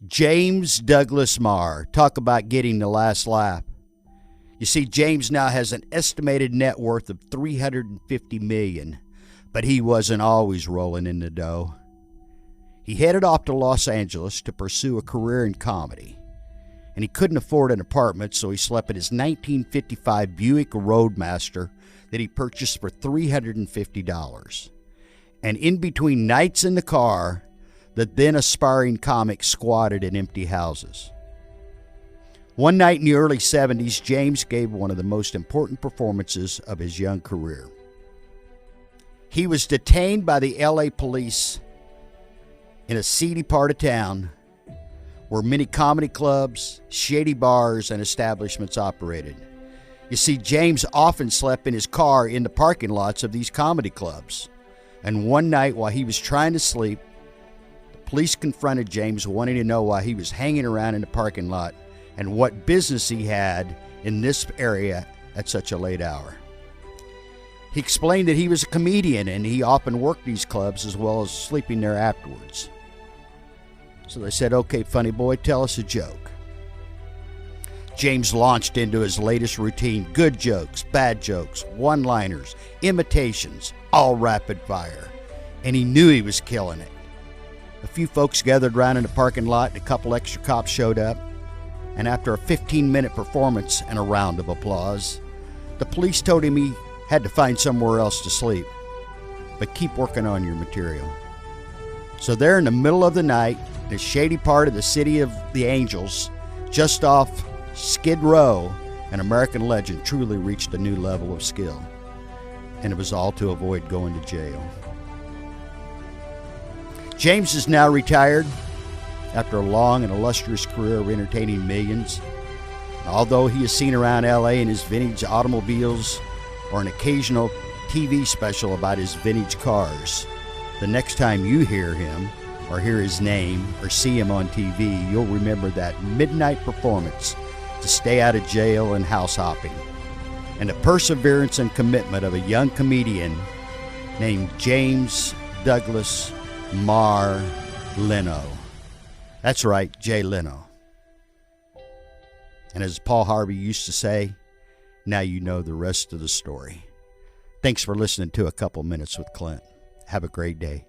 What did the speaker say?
James Douglas Marr. Talk about getting the last laugh. You see, James now has an estimated net worth of $350 million, but he wasn't always rolling in the dough. He headed off to Los Angeles to pursue a career in comedy, and he couldn't afford an apartment, so he slept in his 1955 Buick Roadmaster that he purchased for $350. And in between nights in the car, the then aspiring comic squatted in empty houses. One night in the early 70s, James gave one of the most important performances of his young career. He was detained by the LA police in a seedy part of town where many comedy clubs, shady bars, and establishments operated. You see, James often slept in his car in the parking lots of these comedy clubs. And one night while he was trying to sleep, the police confronted James, wanting to know why he was hanging around in the parking lot and what business he had in this area at such a late hour. He explained that he was a comedian and he often worked these clubs as well as sleeping there afterwards. So they said, "Okay, funny boy, tell us a joke." James launched into his latest routine: good jokes, bad jokes, one-liners, imitations, all rapid fire. And he knew he was killing it. A few folks gathered around in the parking lot and a couple extra cops showed up. And after a 15-minute performance and a round of applause, the police told him he had to find somewhere else to sleep. But keep working on your material. So there in the middle of the night, in a shady part of the city of the Angels, just off Skid Row, an American legend truly reached a new level of skill. And it was all to avoid going to jail. James is now retired after a long and illustrious career of entertaining millions. Although he is seen around LA in his vintage automobiles or an occasional TV special about his vintage cars, the next time you hear him or hear his name or see him on TV, you'll remember that midnight performance to stay out of jail and house hopping, and the perseverance and commitment of a young comedian named James Douglas Marr Leno. That's right, Jay Leno. And as Paul Harvey used to say, now you know the rest of the story. Thanks for listening to A Couple Minutes with Clint. Have a great day.